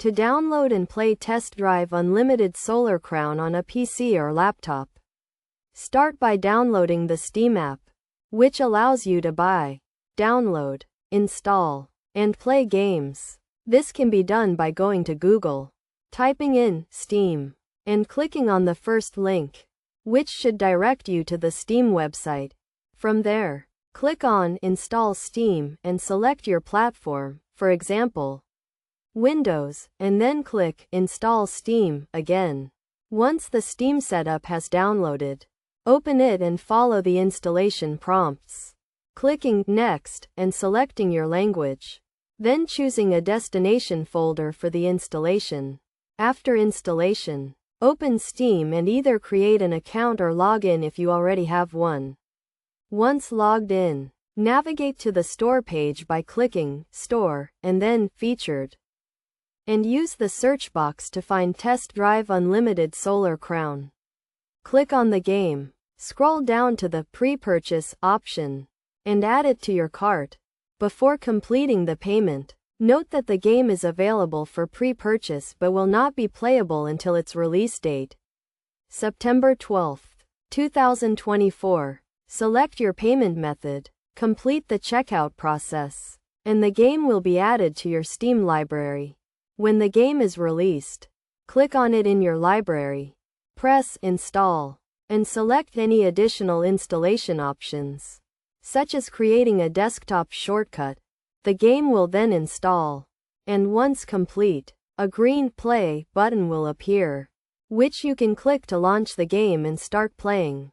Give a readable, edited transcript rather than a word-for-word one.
To download and play Test Drive Unlimited Solar Crown on a PC or laptop, start by downloading the Steam app, which allows you to buy, download, install, and play games. This can be done by going to Google, typing in Steam, and clicking on the first link, which should direct you to the Steam website. From there, click on Install Steam and select your platform, for example, Windows, and then click Install Steam again. Once the Steam setup has downloaded, open it and follow the installation prompts, clicking Next and selecting your language, then choosing a destination folder for the installation. After installation, open Steam and either create an account or log in if you already have one. Once logged in, navigate to the store page by clicking Store and then Featured, and use the search box to find Test Drive Unlimited Solar Crown. Click on the game, scroll down to the Pre-Purchase option, and add it to your cart. Before completing the payment, note that the game is available for pre-purchase but will not be playable until its release date, September 12, 2024. Select your payment method, complete the checkout process, and the game will be added to your Steam library. When the game is released, click on it in your library, press Install, and select any additional installation options, such as creating a desktop shortcut. The game will then install, and once complete, a green Play button will appear, which you can click to launch the game and start playing.